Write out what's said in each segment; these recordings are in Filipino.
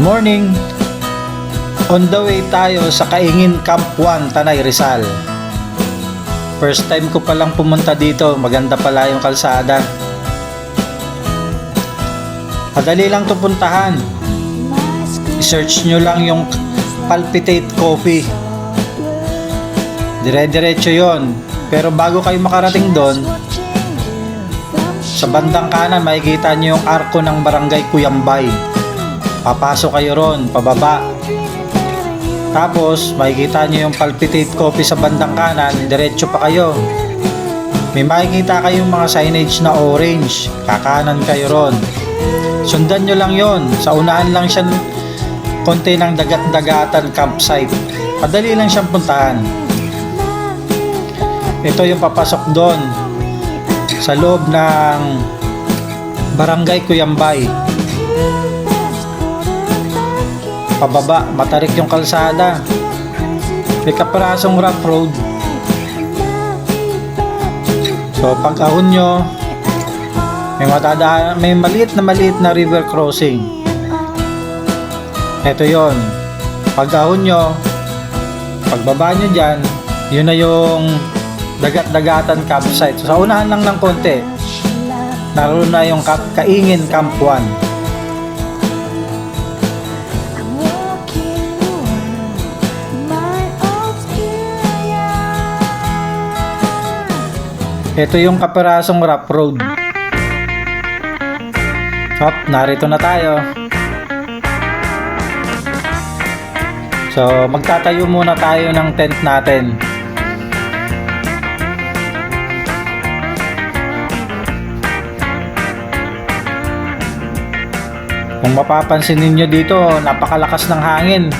morning! On the way tayo sa Kaingin Camp 1, Tanay, Rizal. First time ko palang pumunta dito, maganda pala yung kalsada. Madali lang to puntahan. I-search nyo lang yung Palpitate Coffee. Dire-diretso yon. Pero bago kayo makarating doon, sa bandang kanan makikita nyo yung arko ng Barangay Cuyambay. Papasok kayo ron, pababa. Tapos makikita nyo yung Palpitate Coffee sa bandang kanan, diretso pa kayo. May makikita kayong mga signage na orange, kakanan kayo ron. Sundan nyo lang yon. Sa unahan lang siya konti ng dagat-dagatan campsite. Madali lang siyang puntahan. Ito yung papasok doon sa loob ng Barangay Cuyambay. Pababa, matarik yung kalsada. May kaparasong rough road. So pag ahon nyo, may maliit na river crossing. Ito yon. Pag ahon nyo, pagbaba nyo dyan, yun na yung dagat-dagatan campsite. So, sa unahan lang ng konti, naroon na yung Kaingin Camp 1. Ito yung kaparasong rough road. Hop, narito na tayo. So, magtatayo muna tayo ng tent natin. Kung mapapansin ninyo dito, napakalakas ng hangin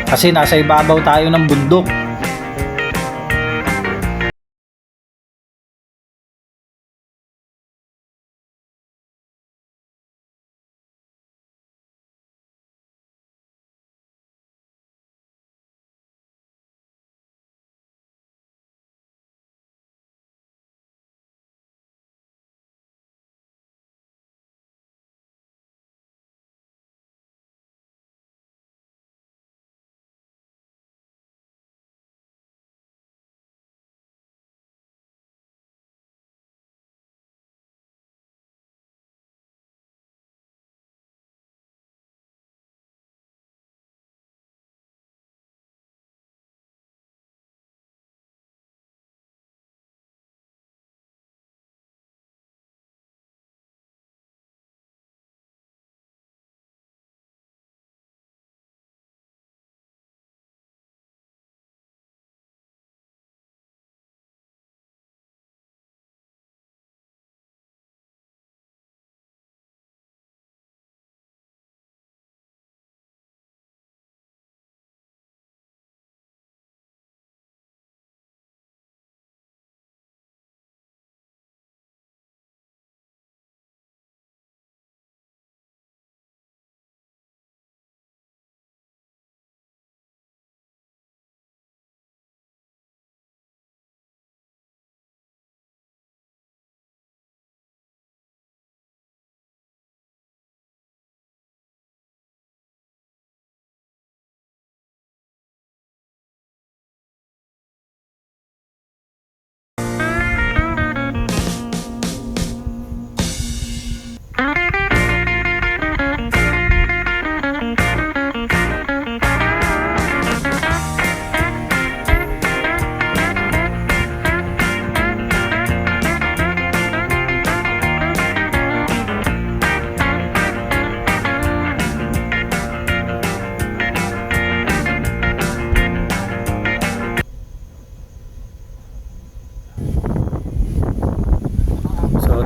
kasi nasa ibabaw tayo ng bundok.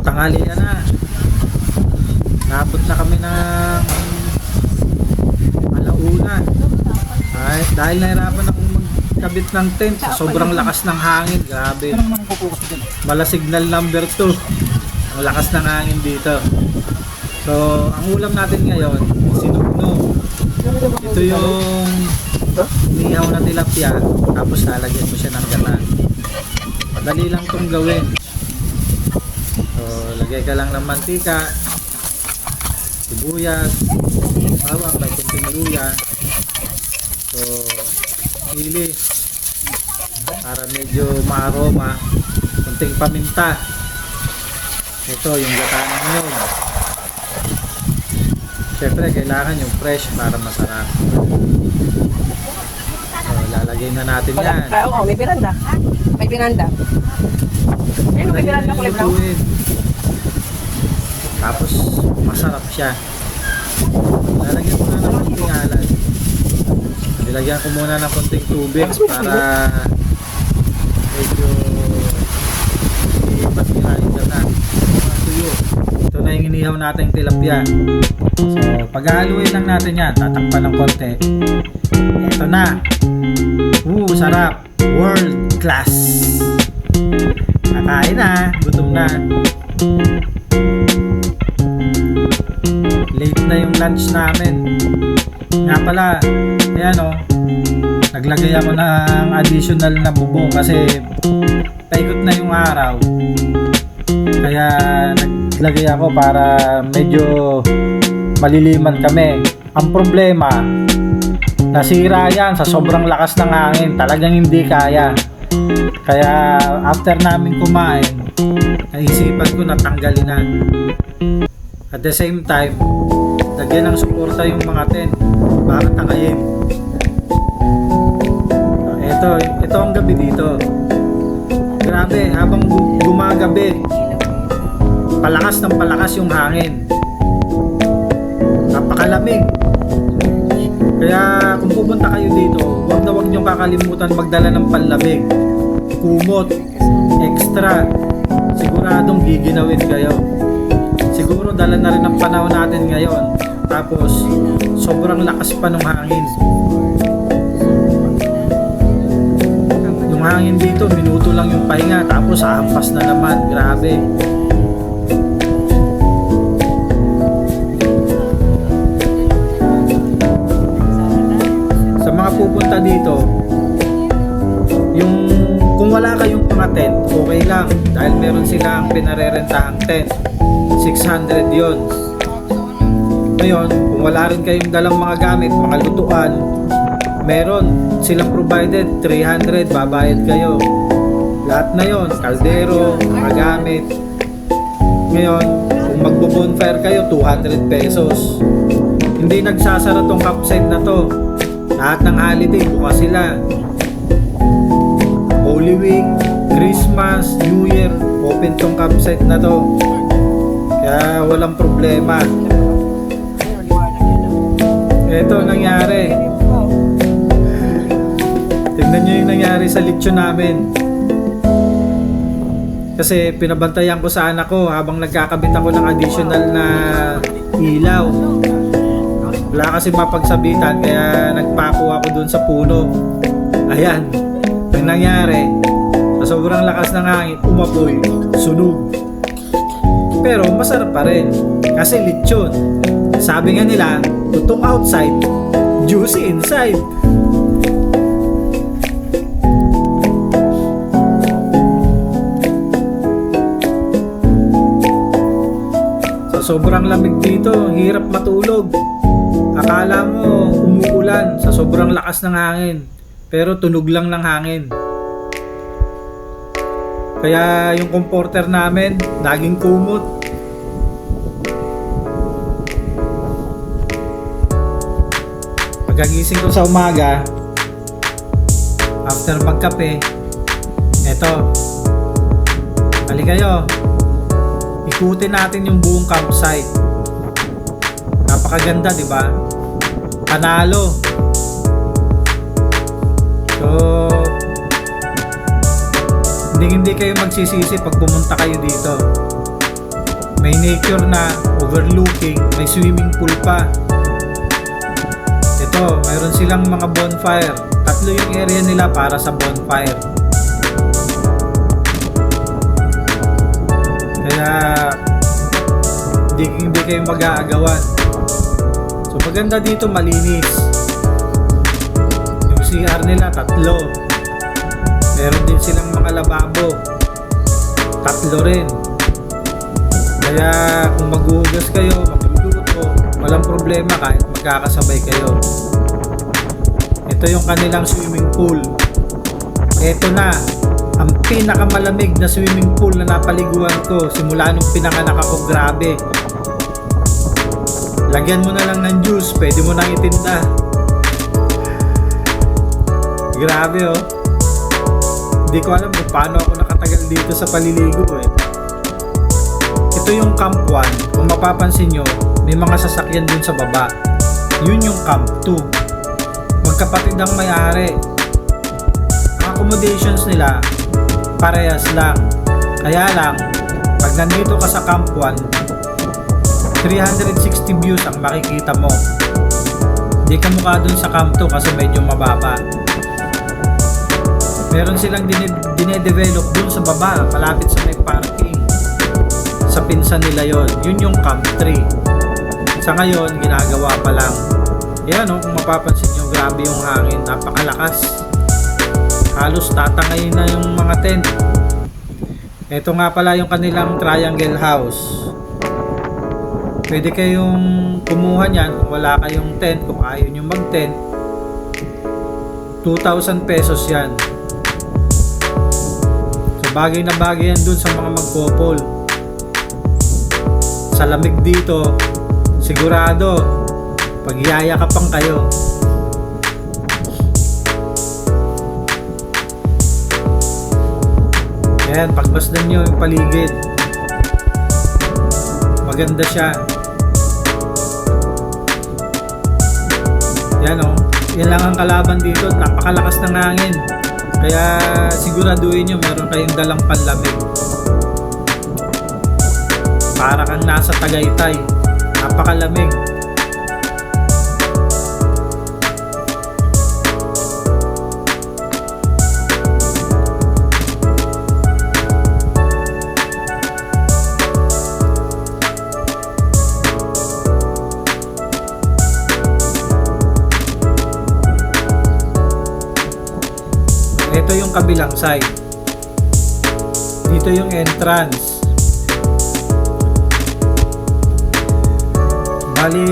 Tanghali na. Napot na kami ng alauna. Ay, dahil nahirapan akong magkabit ng tent sa sobrang lakas ng hangin. Grabe. Mala signal number 2. Ang lakas ng hangin dito. So, ang ulam natin ngayon, sinugno. Ito yung inihaw na tilapia. Tapos lalagyan mo siya ng gata. Madali lang itong gawin. So, lagay ka lang ng mantika, sibuyas, bawang, may konting luya. So, sili para medyo maaroma. Konting paminta. Ito yung gata ng nyog. Siyempre kailangan yung fresh para masarap. So, lalagay na natin yan. Oo, may piranda. May piranda. Ayun, may piranda kulay brown. Lutuin. Tapos masarap siya. Lalagyan ko na ng konting alat. Nilagyan ko muna ng konting tubig para medyo matirahin ka na. Tuyo. Ito na yung inihaw natin tilapia. So paghahaluin lang natin yan, tatakpan ng konti. Ito na. Sarap. World class. Nakain na. Gutom na. Late na yung lunch namin. Nga pala, ayan o, naglagay ako ng additional na bubong kasi paikot na yung araw. Kaya naglagay ako para medyo maliliman kami. Ang problema, nasira yan sa sobrang lakas ng hangin. Talagang hindi kaya. Kaya after namin kumain, naisipan ko na tanggalin na. At the same time, lagyan ng suporta yung mga tent para tangayin. Ito ang gabi dito. Grabe, habang gumagabi, palakas ng palakas yung hangin. Napakalamig. Kaya kung pupunta kayo dito, huwag niyong kakalimutan magdala ng panlamig, kumot, extra. Siguradong giginawin kayo. Siguro dala na rin ang panahon natin ngayon. Tapos sobrang lakas pa ng hangin. Yung hangin dito, minuto lang yung pahinga. Tapos hampas na naman. Grabe. Sa mga pupunta dito, kung wala kayong mga tent, okay lang. Dahil meron silang pinarerentahang tent. 600 yun. Ngayon, kung wala rin kayong dalang mga gamit, mga lutuan, meron silang provided 300, babayad kayo. Lahat na yon, kaldero, mga gamit. Ngayon, kung magbo-bonfire kayo, 200 pesos. Hindi nagsasara tong campsite na to. Lahat ng holiday, bukas sila. Holy Week, Christmas, New Year, open tong campsite na to. Kaya walang problema. Ito nangyari. Tingnan nyo yung nangyari sa lechon namin. Kasi pinabantayan ko sa anak ko habang nagkakabit ako ng additional na ilaw. Wala kasi mapagsabitan kaya nagpako ako dun sa puno. Ayan. Ang nangyari, sa sobrang lakas ng hangin, umapoy, sunog. Pero masarap pa rin kasi lechon. Sabi nga nila, tutong outside, juicy inside. Sa sobrang lamig dito, hirap matulog. Akala mo umuulan sa sobrang lakas ng hangin, pero tunog lang ng hangin. Kaya yung comforter namin, laging kumot. Pagkagising ko sa umaga, after magkape, eto, hali kayo, ikutin natin yung buong campsite. Napakaganda, di ba? Panalo. So, hindi kayo magsisisi pag pumunta kayo dito. May nature na, overlooking, may swimming pool pa. Ito, mayroon silang mga bonfire. 3 yung area nila para sa bonfire. Kaya hindi kayo mag-aagawan. So maganda dito, malinis. Yung CR nila 3. Meron din silang mga lababo, 3 rin. Kaya kung maghuhugas kayo, magluluto, walang problema kahit magkakasabay kayo. Ito yung kanilang swimming pool. Ito na ang pinakamalamig na swimming pool na napaliguan ko simula nung pinanganak ako. Grabe. Lagyan mo na lang ng juice, pwede mo nang itinda. Grabe oh. Hindi ko alam kung paano ako nakatagal dito sa paliligo eh. Ito yung Camp 1. Kung mapapansin nyo, may mga sasakyan dun sa baba. Yun yung Camp 2. Magkapatid ang may-ari. Ang accommodations nila parehas lang. Kaya lang, pag nandito ka sa Camp 1, 360 views ang makikita mo. Hindi ka mukha dun sa Camp 2 kasi medyo mababa. Meron silang dinedevelop dun sa baba, malapit sa may parking. Sa pinsan nila yon. Yun yung Camp 3. Sa ngayon, ginagawa pa lang. Yan o, kung mapapansin nyo, grabe yung hangin. Napakalakas. Halos tatangayin na yung mga tent. Ito nga pala yung kanilang triangle house. Pwede kayong kumuha niyan kung wala kayong tent, kung ayaw nyo mag-tent. 2,000 pesos yan. So bagay na bagay yan dun sa mga magkopol. Sa lamig dito, sigurado pagyayakapan kayo. Ayan, pagmasdan nyo yung paligid. Maganda siya. Yan o. Yan lang ang kalaban dito. Napakalakas ng hangin. Kaya siguraduhin nyo meron kayong dalang panlamig. Para kang nasa Tagaytay. Napakalamig. Ito yung kabilang side. Dito yung entrance. Bali,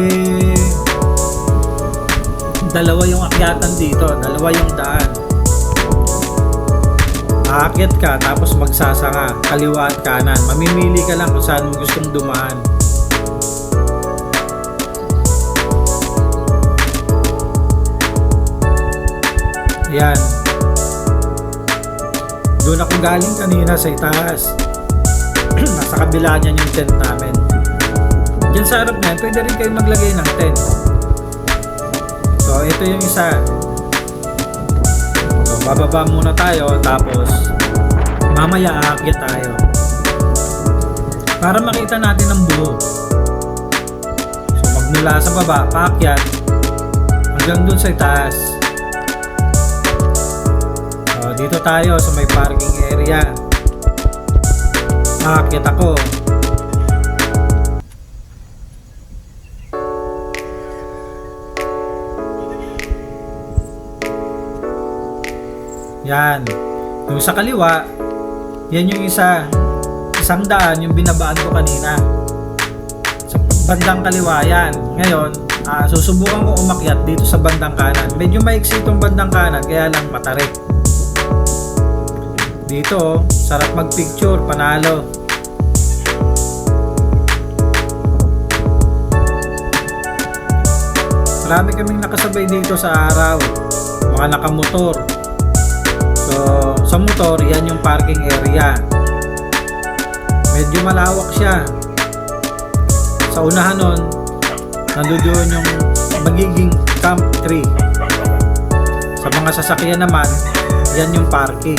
dalawa yung akyatan dito, dalawa yung daan. Aakyat ka tapos magsasanga, kaliwa at kanan. Mamimili ka lang kung saan mo gustong dumaan. Yan. Doon ako galing kanina sa itaas. Nasa kabila niyan yung tent namin. Diyan sa harap niyan, pwede rin kayo maglagay ng tent. So, ito yung isa. So, bababa muna tayo, tapos mamaya aakyat tayo. Para makita natin ang buo. So, magmula sa baba, paakyat, hanggang dun sa itaas. So, dito tayo sa may parking area. Aakyat ako. Yan. Yung sa kaliwa, yan yung isang daan yung binabaan ko kanina. Sa bandang kaliwa yan. Ngayon, susubukan ko umakyat dito sa bandang kanan. Medyo maiksi itong bandang kanan, kaya lang matarik. Dito, sarap magpicture, panalo. Marami kaming nakasabay dito sa araw. Mga nakamotor. So, sa motor, yan yung parking area. Medyo malawak siya. Sa unahan nun, nandoon yung magiging Camp 3. Sa mga sasakyan naman, yan yung parking.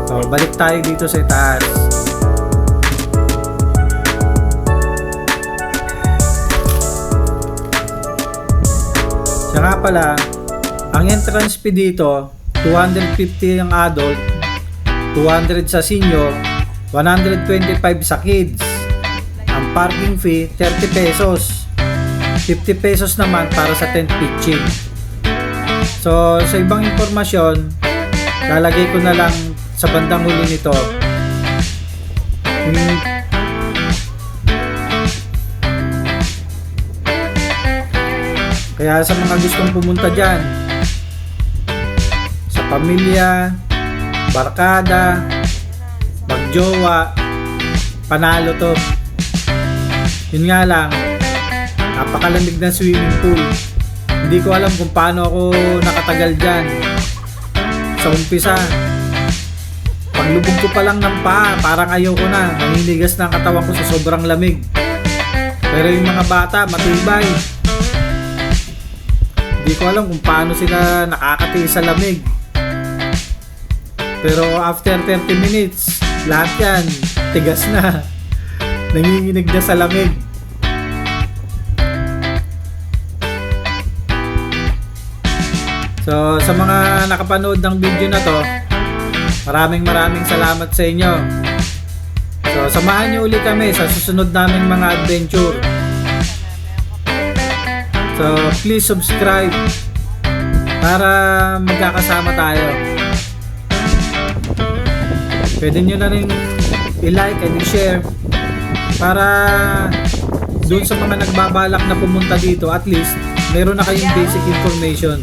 So, balik tayo dito sa itaas. Siya nga pala, ang entrance fee dito, 250 ang adult, 200 sa senior, 125 sa kids. Ang parking fee, 30 pesos. 50 pesos naman para sa tent pitching. So, sa ibang impormasyon, lalagay ko na lang sa bandang huli nito Kaya sa mga gustong pumunta dyan, sa pamilya, barkada, magjowa, panalo to. Yun nga lang, napakalamig ng swimming pool. Hindi ko alam kung paano ako nakatagal dyan. Sa umpisa, paglubog ko pa lang ng paa, parang ayaw ko na. Naninigas na ang katawan ko sa sobrang lamig. Pero yung mga bata, matibay. Hindi ko alam kung paano sila nakakatiis sa lamig. Pero after 30 minutes, lahat yan, tigas na. Nanginginig na sa lamig. So, sa mga nakapanood ng video na to, maraming salamat sa inyo. So, samahan niyo uli kami sa susunod naming mga adventure. So, please subscribe para magkakasama tayo. Pwede nyo na rin i-like and i-share para doon sa mga nagbabalak na pumunta dito, at least meron na kayong basic information.